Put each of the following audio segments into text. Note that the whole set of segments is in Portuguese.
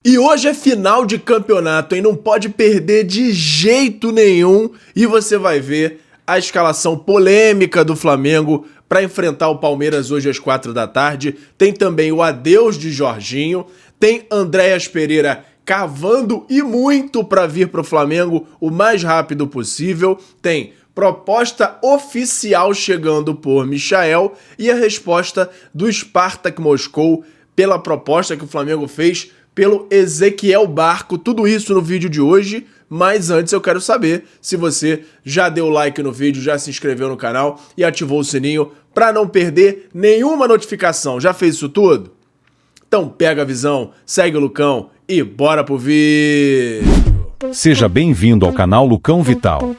E hoje é final de campeonato, hein? Não pode perder de jeito nenhum. E você vai ver a escalação polêmica do Flamengo para enfrentar o Palmeiras hoje às 4 da tarde. Tem também o adeus de Jorginho. Tem Andréas Pereira cavando e muito para vir para o Flamengo o mais rápido possível. Tem proposta oficial chegando por Michael e a resposta do Spartak Moscou pela proposta que o Flamengo fez pelo Ezequiel Barco, tudo isso no vídeo de hoje, mas antes eu quero saber se você já deu like no vídeo, já se inscreveu no canal e ativou o sininho para não perder nenhuma notificação. Já fez isso tudo? Então pega a visão, segue o Lucão e bora pro vídeo! Seja bem-vindo ao canal Lucão Vital.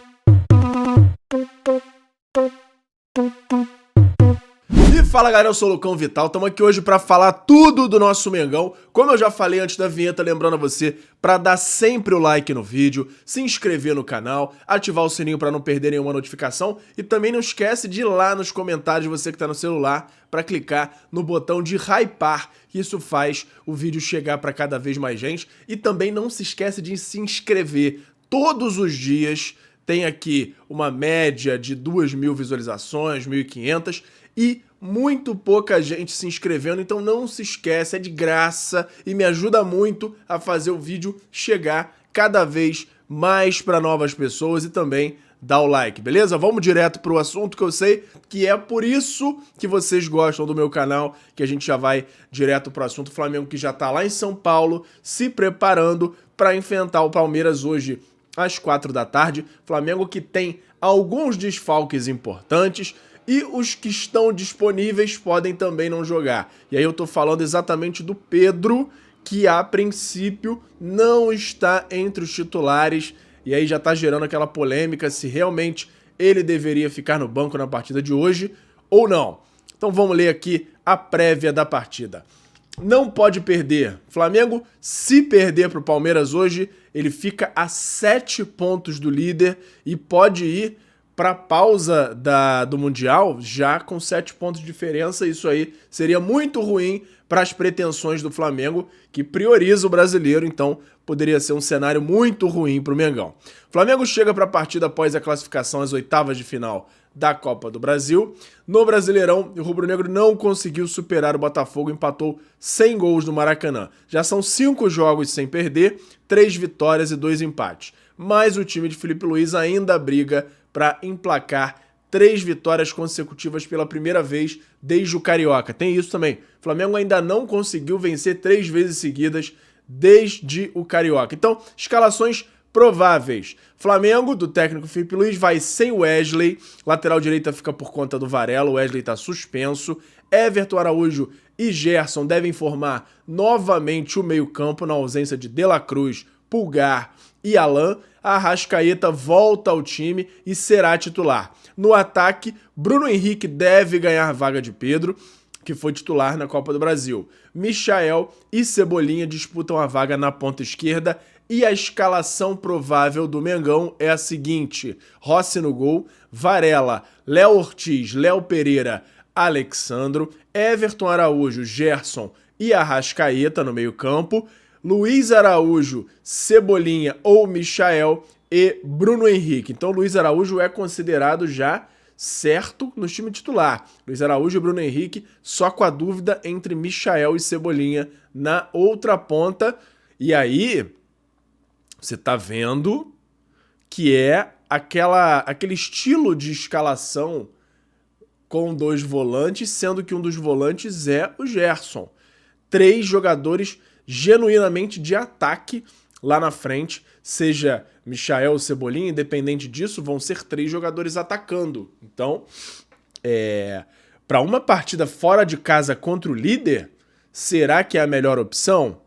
Fala galera, eu sou o Lucão Vital, estamos aqui hoje para falar tudo do nosso Mengão. Como eu já falei antes da vinheta, lembrando a você para dar sempre o like no vídeo, se inscrever no canal, ativar o sininho para não perder nenhuma notificação e também não esquece de ir lá nos comentários, você que está no celular, para clicar no botão de hypar, que isso faz o vídeo chegar para cada vez mais gente. E também não se esquece de se inscrever todos os dias. Tem aqui uma média de 2.000 visualizações, 1.500 e muito pouca gente se inscrevendo, então não se esquece, é de graça e me ajuda muito a fazer o vídeo chegar cada vez mais para novas pessoas e também dá o like, beleza? Vamos direto para o assunto, que eu sei que é por isso que vocês gostam do meu canal, que a gente já vai direto para o assunto. O Flamengo que já tá lá em São Paulo se preparando para enfrentar o Palmeiras hoje às 4 da tarde. Flamengo que tem alguns desfalques importantes e os que estão disponíveis podem também não jogar. E aí eu tô falando exatamente do Pedro, que a princípio não está entre os titulares, e aí já tá gerando aquela polêmica se realmente ele deveria ficar no banco na partida de hoje ou não. Então vamos ler aqui a prévia da partida. Não pode perder. Flamengo, se perder para o Palmeiras hoje, ele fica a 7 pontos do líder e pode ir para a pausa do Mundial já com 7 pontos de diferença. Isso aí seria muito ruim para as pretensões do Flamengo, que prioriza o brasileiro, então poderia ser um cenário muito ruim para o Mengão. O Flamengo chega para a partida após a classificação às oitavas de final da Copa do Brasil. No Brasileirão, o rubro-negro não conseguiu superar o Botafogo, empatou 100 gols no Maracanã. Já são 5 jogos sem perder, 3 vitórias e 2 empates. Mas o time de Felipe Luiz ainda briga para emplacar 3 vitórias consecutivas pela primeira vez desde o Carioca. Tem isso também. O Flamengo ainda não conseguiu vencer 3 vezes seguidas desde o Carioca. Então, escalações prováveis. Flamengo, do técnico Felipe Luiz, vai sem Wesley. Lateral direita fica por conta do Varela. O Wesley está suspenso. Everton, Araújo e Gerson devem formar novamente o meio-campo na ausência de De La Cruz, Pulgar e Alan. A Arrascaeta volta ao time e será titular. No ataque, Bruno Henrique deve ganhar vaga de Pedro, que foi titular na Copa do Brasil. Michael e Cebolinha disputam a vaga na ponta esquerda e a escalação provável do Mengão é a seguinte: Rossi no gol, Varela, Léo Ortiz, Léo Pereira, Alexandro, Everton, Araújo, Gerson e Arrascaeta no meio-campo, Luiz Araújo, Cebolinha ou Michael e Bruno Henrique. Então Luiz Araújo é considerado já certo no time titular. Luiz Araújo e Bruno Henrique, só com a dúvida entre Michael e Cebolinha na outra ponta. E aí você tá vendo que é aquele estilo de escalação com 2 volantes, sendo que um dos volantes é o Gerson. 3 jogadores genuinamente de ataque lá na frente, seja Michael ou Cebolinha, independente disso, vão ser 3 jogadores atacando. Então, para uma partida fora de casa contra o líder, será que é a melhor opção?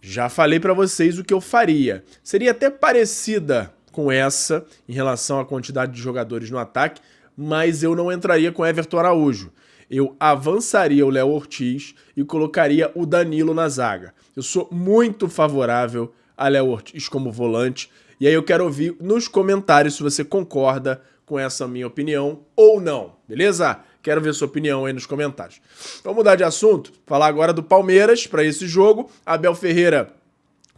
Já falei para vocês o que eu faria. Seria até parecida com essa em relação à quantidade de jogadores no ataque, mas eu não entraria com Everton Araújo. Eu avançaria o Léo Ortiz e colocaria o Danilo na zaga. Eu sou muito favorável a Léo Ortiz como volante, e aí eu quero ouvir nos comentários se você concorda com essa minha opinião ou não, beleza? Quero ver sua opinião aí nos comentários. Vamos mudar de assunto, falar agora do Palmeiras para esse jogo. Abel Ferreira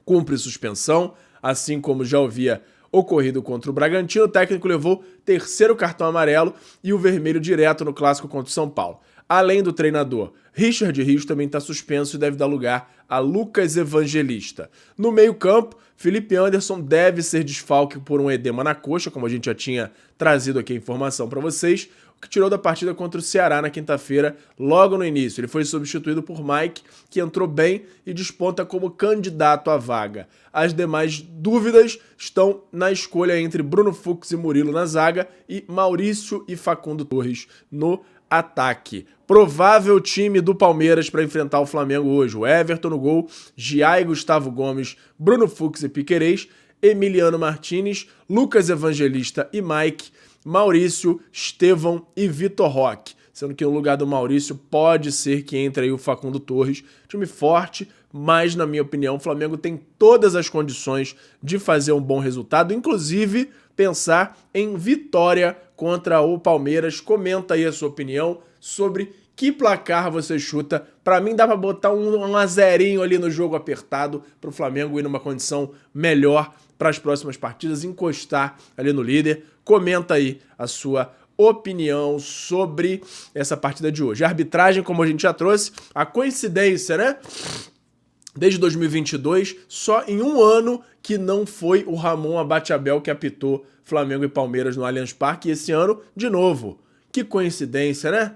cumpre suspensão, assim como já havia ocorrido contra o Bragantino. O técnico levou terceiro cartão amarelo e o vermelho direto no clássico contra o São Paulo. Além do treinador, Richard Rios também está suspenso e deve dar lugar a Lucas Evangelista. No meio-campo, Felipe Anderson deve ser desfalque por um edema na coxa, como a gente já tinha trazido aqui a informação para vocês, o que tirou da partida contra o Ceará na quinta-feira, logo no início. Ele foi substituído por Mike, que entrou bem e desponta como candidato à vaga. As demais dúvidas estão na escolha entre Bruno Fux e Murilo na zaga e Maurício e Facundo Torres no ataque. Provável time do Palmeiras para enfrentar o Flamengo hoje. O Everton no gol, Giai e Gustavo Gomes, Bruno Fux e Piquerez, Emiliano Martinez, Lucas Evangelista e Mike, Maurício, Estevão e Vitor Roque. Sendo que no lugar do Maurício pode ser que entre aí o Facundo Torres. Time forte, mas na minha opinião o Flamengo tem todas as condições de fazer um bom resultado, inclusive pensar em vitória contra o Palmeiras. Comenta aí a sua opinião sobre que placar você chuta. Para mim dá para botar um a zerinho ali no jogo apertado para o Flamengo ir numa condição melhor para as próximas partidas, encostar ali no líder. Comenta aí a sua opinião sobre essa partida de hoje. A arbitragem, como a gente já trouxe, a coincidência, né? Desde 2022, só em um ano que não foi o Ramon Abateabel que apitou Flamengo e Palmeiras no Allianz Parque, e esse ano, de novo. Que coincidência, né?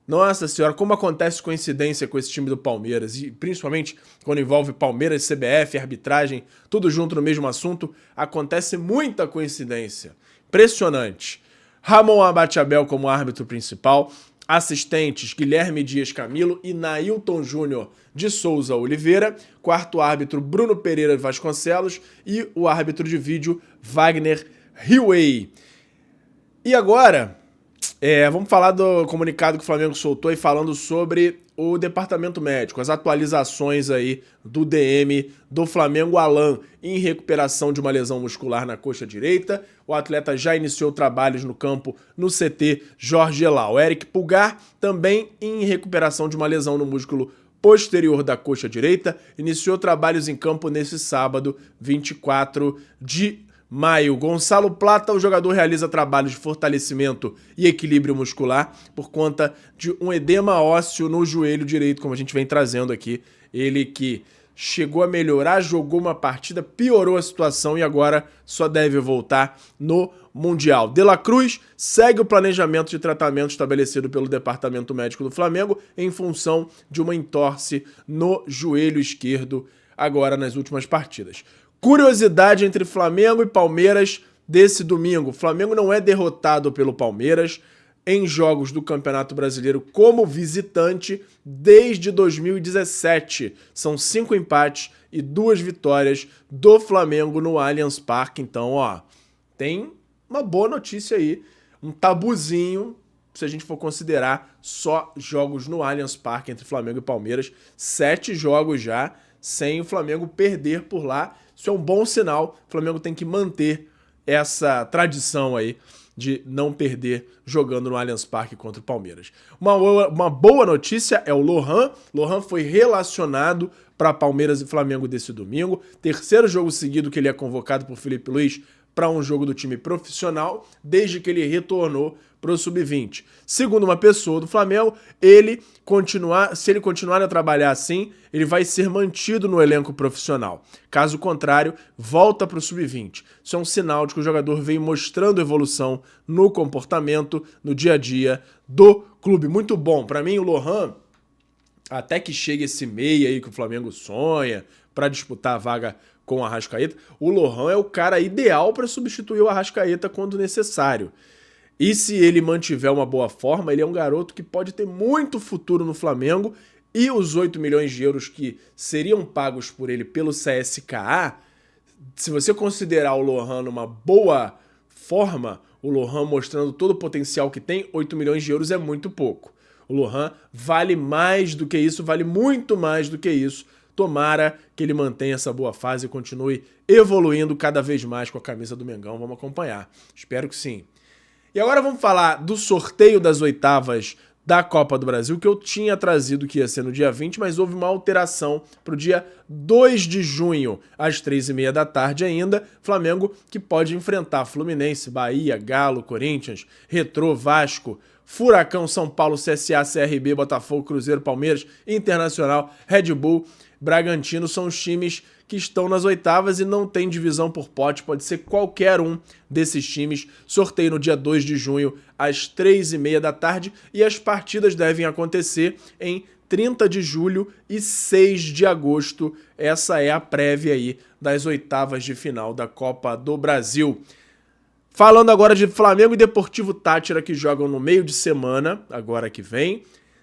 Nossa senhora, como acontece coincidência com esse time do Palmeiras, e principalmente quando envolve Palmeiras, CBF, arbitragem, tudo junto no mesmo assunto, acontece muita coincidência. Impressionante. Ramon Abateabel como árbitro principal, assistentes Guilherme Dias Camilo e Nailton Júnior de Souza Oliveira, quarto árbitro Bruno Pereira Vasconcelos e o árbitro de vídeo Wagner Hillway. E agora, vamos falar do comunicado que o Flamengo soltou aí falando sobre o departamento médico, as atualizações aí do DM do Flamengo. Alan em recuperação de uma lesão muscular na coxa direita. O atleta já iniciou trabalhos no campo no CT Jorge Elal. Eric Pulgar também em recuperação de uma lesão no músculo posterior da coxa direita. Iniciou trabalhos em campo nesse sábado, 24 de maio. Gonçalo Plata, o jogador realiza trabalhos de fortalecimento e equilíbrio muscular por conta de um edema ósseo no joelho direito, como a gente vem trazendo aqui. Ele que chegou a melhorar, jogou uma partida, piorou a situação e agora só deve voltar no Mundial. De La Cruz segue o planejamento de tratamento estabelecido pelo Departamento Médico do Flamengo em função de uma entorse no joelho esquerdo agora nas últimas partidas. Curiosidade entre Flamengo e Palmeiras desse domingo. O Flamengo não é derrotado pelo Palmeiras em jogos do Campeonato Brasileiro como visitante desde 2017. São 5 empates e 2 vitórias do Flamengo no Allianz Parque. Então, tem uma boa notícia aí, um tabuzinho, se a gente for considerar só jogos no Allianz Parque entre Flamengo e Palmeiras. 7 jogos já, sem o Flamengo perder por lá. Isso é um bom sinal. O Flamengo tem que manter essa tradição aí de não perder jogando no Allianz Parque contra o Palmeiras. Uma boa notícia é o Lohan. Lohan foi relacionado para Palmeiras e Flamengo desse domingo. Terceiro jogo seguido que ele é convocado por Felipe Luiz para um jogo do time profissional, desde que ele retornou para o Sub-20. Segundo uma pessoa do Flamengo, se ele continuar a trabalhar assim, ele vai ser mantido no elenco profissional. Caso contrário, volta para o Sub-20. Isso é um sinal de que o jogador vem mostrando evolução no comportamento, no dia a dia do clube. Muito bom. Para mim, o Lohan, até que chegue esse meia aí que o Flamengo sonha para disputar a vaga com o Arrascaeta, o Lohan é o cara ideal para substituir o Arrascaeta quando necessário. E se ele mantiver uma boa forma, ele é um garoto que pode ter muito futuro no Flamengo, e os 8 milhões de euros que seriam pagos por ele pelo CSKA, se você considerar o Lohan numa boa forma, o Lohan mostrando todo o potencial que tem, 8 milhões de euros é muito pouco. O Lohan vale mais do que isso, vale muito mais do que isso. Tomara que ele mantenha essa boa fase e continue evoluindo cada vez mais com a camisa do Mengão. Vamos acompanhar. Espero que sim. E agora vamos falar do sorteio das oitavas da Copa do Brasil, que eu tinha trazido que ia ser no dia 20, mas houve uma alteração para o dia 2 de junho, às 3h30 da tarde ainda. Flamengo que pode enfrentar Fluminense, Bahia, Galo, Corinthians, Retrô, Vasco, Furacão, São Paulo, CSA, CRB, Botafogo, Cruzeiro, Palmeiras, Internacional, Red Bull, Bragantino. São os times que estão nas oitavas e não tem divisão por pote, pode ser qualquer um desses times. Sorteio no dia 2 de junho, às 3h30 da tarde, e as partidas devem acontecer em 30 de julho e 6 de agosto. Essa é a prévia aí das oitavas de final da Copa do Brasil. Falando agora de Flamengo e Deportivo Táchira, que jogam no meio de semana, agora que vem,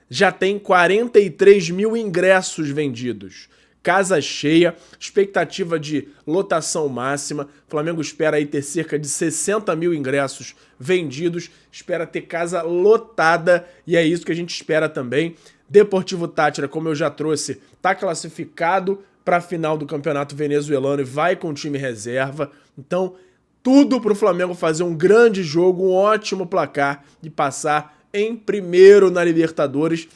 já tem 43 mil ingressos vendidos. Casa cheia, expectativa de lotação máxima. O Flamengo espera aí ter cerca de 60 mil ingressos vendidos, espera ter casa lotada e é isso que a gente espera também. Deportivo Táchira, como eu já trouxe, está classificado para a final do Campeonato Venezuelano e vai com o time reserva. Então, tudo para o Flamengo fazer um grande jogo, um ótimo placar e passar em primeiro na Libertadores.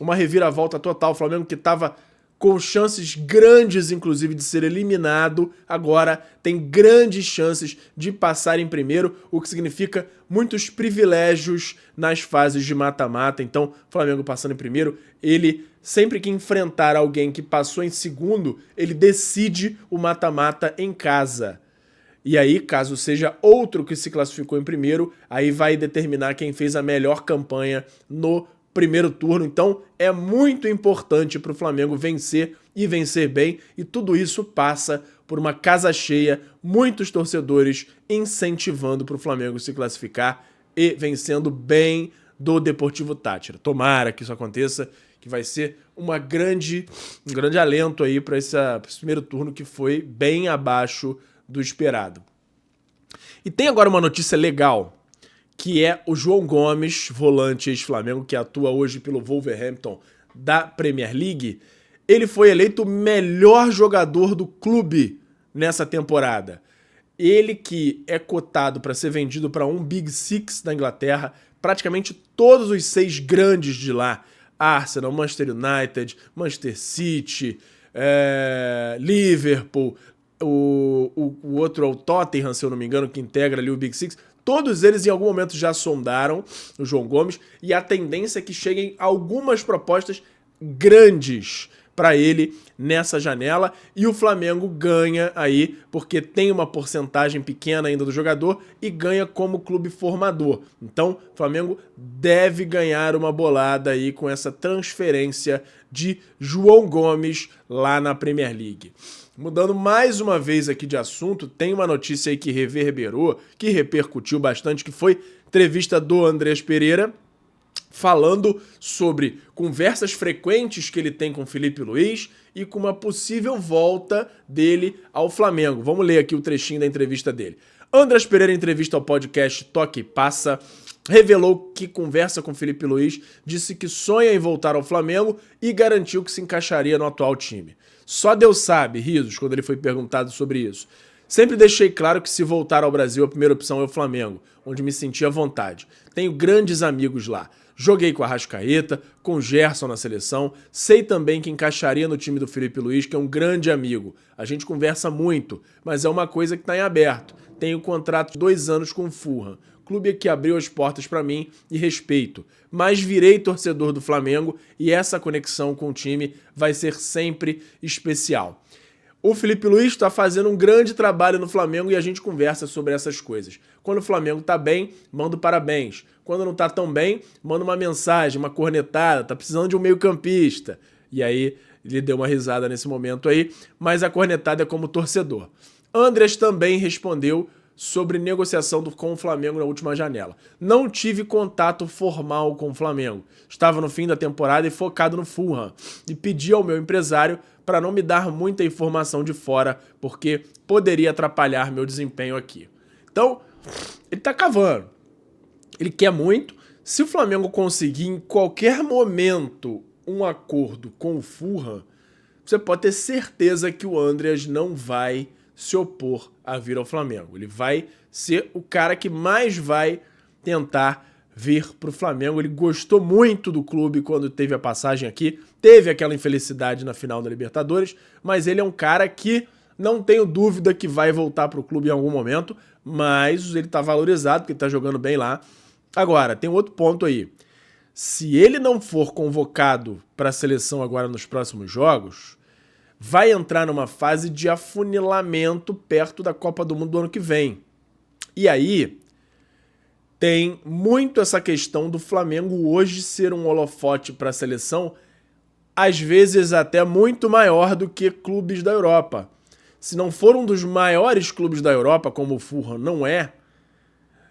Uma reviravolta total. O Flamengo que estava com chances grandes, inclusive, de ser eliminado, agora tem grandes chances de passar em primeiro, o que significa muitos privilégios nas fases de mata-mata. Então, o Flamengo passando em primeiro, ele, sempre que enfrentar alguém que passou em segundo, ele decide o mata-mata em casa. E aí, caso seja outro que se classificou em primeiro, aí vai determinar quem fez a melhor campanha no primeiro turno. Então é muito importante para o Flamengo vencer e vencer bem, e tudo isso passa por uma casa cheia, muitos torcedores incentivando para o Flamengo se classificar e vencendo bem do Deportivo Táchira. Tomara que isso aconteça, que vai ser um grande alento aí para esse primeiro turno que foi bem abaixo do esperado. E tem agora uma notícia legal, que é o João Gomes, volante ex-Flamengo, que atua hoje pelo Wolverhampton da Premier League. Ele foi eleito o melhor jogador do clube nessa temporada. Ele que é cotado para ser vendido para um Big Six da Inglaterra, praticamente todos os 6 grandes de lá, Arsenal, Manchester United, Manchester City, Liverpool, o outro é o Tottenham, se eu não me engano, que integra ali o Big Six. Todos eles em algum momento já sondaram o João Gomes e a tendência é que cheguem algumas propostas grandes para ele nessa janela, e o Flamengo ganha aí porque tem uma porcentagem pequena ainda do jogador e ganha como clube formador. Então o Flamengo deve ganhar uma bolada aí com essa transferência de João Gomes lá na Premier League. Mudando mais uma vez aqui de assunto, tem uma notícia aí que reverberou, que repercutiu bastante, que foi entrevista do Andrés Pereira, falando sobre conversas frequentes que ele tem com Felipe Luiz e com uma possível volta dele ao Flamengo. Vamos ler aqui o trechinho da entrevista dele. Andrés Pereira, em entrevista ao podcast Toque e Passa, revelou que conversa com Felipe Luiz, disse que sonha em voltar ao Flamengo e garantiu que se encaixaria no atual time. Só Deus sabe, risos, quando ele foi perguntado sobre isso. Sempre deixei claro que se voltar ao Brasil a primeira opção é o Flamengo, onde me senti à vontade. Tenho grandes amigos lá. Joguei com a Arrascaeta, com o Gerson na seleção, sei também que encaixaria no time do Felipe Luiz, que é um grande amigo. A gente conversa muito, mas é uma coisa que está em aberto. Tenho contrato de 2 anos com o Fulham. Clube que abriu as portas para mim e respeito. Mas virei torcedor do Flamengo e essa conexão com o time vai ser sempre especial. O Felipe Luiz está fazendo um grande trabalho no Flamengo e a gente conversa sobre essas coisas. Quando o Flamengo tá bem, mando parabéns. Quando não tá tão bem, manda uma mensagem, uma cornetada, tá precisando de um meio-campista. E aí ele deu uma risada nesse momento aí, mas a cornetada é como torcedor. Andrés também respondeu sobre negociação com o Flamengo na última janela. Não tive contato formal com o Flamengo. Estava no fim da temporada e focado no Fulham. E pedi ao meu empresário para não me dar muita informação de fora, porque poderia atrapalhar meu desempenho aqui. Então, ele tá cavando. Ele quer muito. Se o Flamengo conseguir em qualquer momento um acordo com o Fulham, você pode ter certeza que o Andrés não vai se opor a vir ao Flamengo. Ele vai ser o cara que mais vai tentar vir para o Flamengo. Ele gostou muito do clube quando teve a passagem aqui, teve aquela infelicidade na final da Libertadores, mas ele é um cara que não tenho dúvida que vai voltar para o clube em algum momento, mas ele está valorizado porque está jogando bem lá. Agora, tem outro ponto aí. Se ele não for convocado para a seleção agora nos próximos jogos, vai entrar numa fase de afunilamento perto da Copa do Mundo do ano que vem. E aí tem muito essa questão do Flamengo hoje ser um holofote para a seleção, às vezes até muito maior do que clubes da Europa. Se não for um dos maiores clubes da Europa, como o Fulham não é,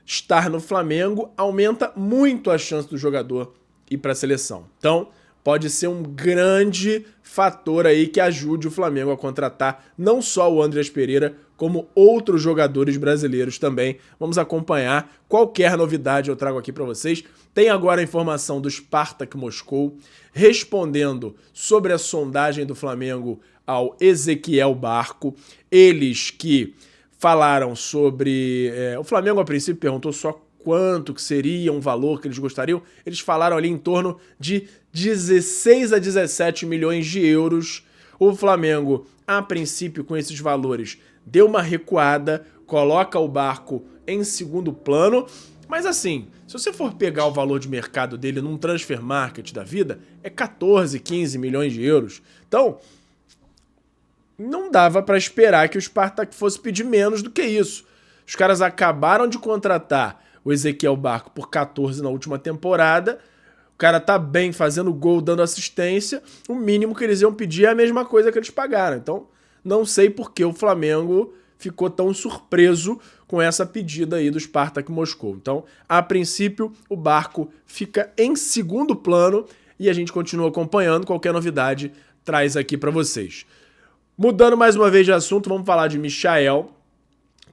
estar no Flamengo aumenta muito a chance do jogador ir para a seleção. Então, pode ser um grande fator aí que ajude o Flamengo a contratar não só o Andreas Pereira, como outros jogadores brasileiros também. Vamos acompanhar. Qualquer novidade eu trago aqui para vocês. Tem agora a informação do Spartak Moscou respondendo sobre a sondagem do Flamengo ao Ezequiel Barco. Eles que falaram sobre... o Flamengo, a princípio, perguntou só quanto que seria um valor que eles gostariam. Eles falaram ali em torno de 16 a 17 milhões de euros. O Flamengo, a princípio, com esses valores, deu uma recuada, coloca o Barco em segundo plano. Mas assim, se você for pegar o valor de mercado dele num transfer market da vida, é 14, 15 milhões de euros. Então, não dava para esperar que o Spartak fosse pedir menos do que isso. Os caras acabaram de contratar o Ezequiel Barco por 14 na última temporada. O cara tá bem, fazendo gol, dando assistência. O mínimo que eles iam pedir é a mesma coisa que eles pagaram. Então, não sei por que o Flamengo ficou tão surpreso com essa pedida aí do Spartak Moscou. Então, a princípio, o Barco fica em segundo plano e a gente continua acompanhando. Qualquer novidade traz aqui para vocês. Mudando mais uma vez de assunto, vamos falar de Michael,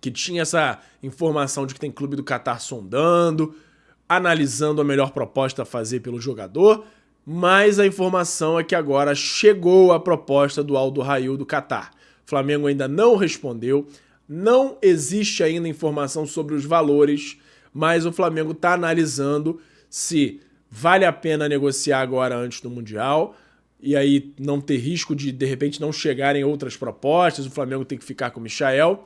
que tinha essa informação de que tem clube do Catar sondando, analisando a melhor proposta a fazer pelo jogador, mas a informação é que agora chegou a proposta do Al Duhail do Catar. O Flamengo ainda não respondeu, não existe ainda informação sobre os valores, mas o Flamengo está analisando se vale a pena negociar agora antes do Mundial, e aí não ter risco de repente, não chegarem outras propostas, o Flamengo tem que ficar com o Michael.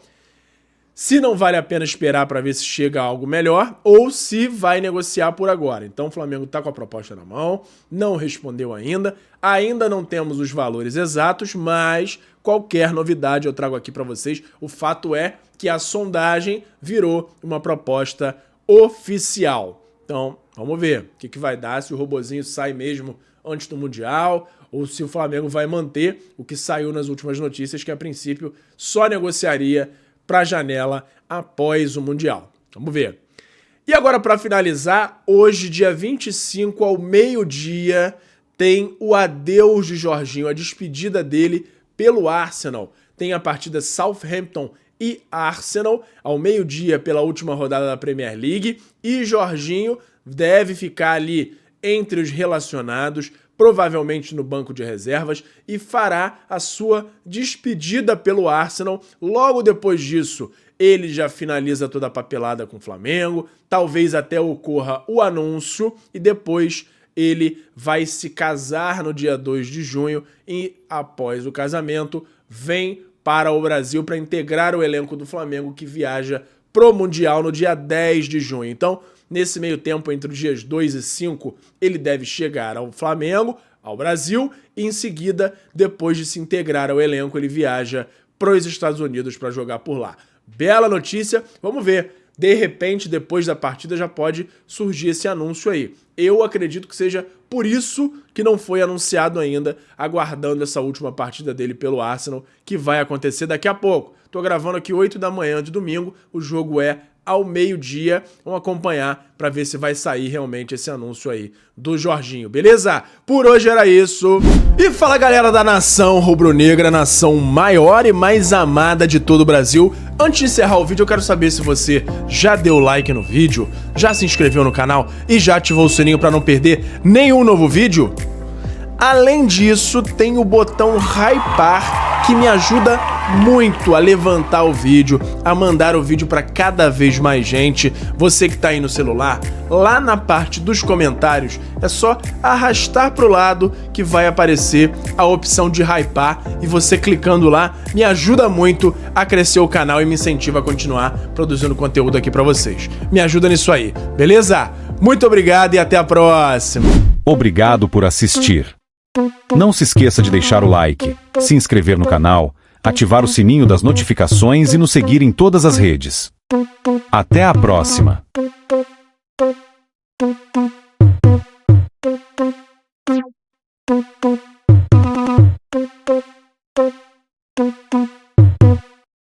Se não vale a pena esperar para ver se chega algo melhor, ou se vai negociar por agora. Então o Flamengo está com a proposta na mão, não respondeu ainda não temos os valores exatos, mas qualquer novidade eu trago aqui para vocês. O fato é que a sondagem virou uma proposta oficial. Então, vamos ver o que vai dar, se o robozinho sai mesmo antes do Mundial, ou se o Flamengo vai manter o que saiu nas últimas notícias, que a princípio só negociaria para a janela após o Mundial. Vamos ver. E agora, para finalizar, hoje, dia 25, ao meio-dia, tem o adeus de Jorginho, a despedida dele pelo Arsenal. Tem a partida Southampton e Arsenal, ao meio-dia, pela última rodada da Premier League, e Jorginho deve ficar ali entre os relacionados, provavelmente no banco de reservas, e fará a sua despedida pelo Arsenal. Logo depois disso, ele já finaliza toda a papelada com o Flamengo, talvez até ocorra o anúncio, e depois ele vai se casar no dia 2 de junho, e após o casamento, vem para o Brasil para integrar o elenco do Flamengo, que viaja pro Mundial no dia 10 de junho. Então, nesse meio tempo, entre os dias 2 e 5, ele deve chegar ao Flamengo, ao Brasil, e em seguida, depois de se integrar ao elenco, ele viaja para os Estados Unidos para jogar por lá. Bela notícia, vamos ver. De repente, depois da partida, já pode surgir esse anúncio aí. Eu acredito que seja por isso que não foi anunciado ainda, aguardando essa última partida dele pelo Arsenal, que vai acontecer daqui a pouco. Tô gravando aqui 8 da manhã de domingo, o jogo é ao meio-dia. Vamos acompanhar para ver se vai sair realmente esse anúncio aí do Jorginho, beleza? Por hoje era isso. E fala, galera da nação rubro-negra, nação maior e mais amada de todo o Brasil. Antes de encerrar o vídeo, eu quero saber se você já deu like no vídeo, já se inscreveu no canal e já ativou o sininho para não perder nenhum novo vídeo. Além disso, tem o botão hypar, que me ajuda muito a levantar o vídeo, a mandar o vídeo para cada vez mais gente. Você que tá aí no celular, lá na parte dos comentários, é só arrastar pro lado que vai aparecer a opção de hypar e você clicando lá me ajuda muito a crescer o canal e me incentiva a continuar produzindo conteúdo aqui para vocês. Me ajuda nisso aí, beleza? Muito obrigado e até a próxima! Obrigado por assistir. Não se esqueça de deixar o like, se inscrever no canal, ativar o sininho das notificações e nos seguir em todas as redes. Até a próxima!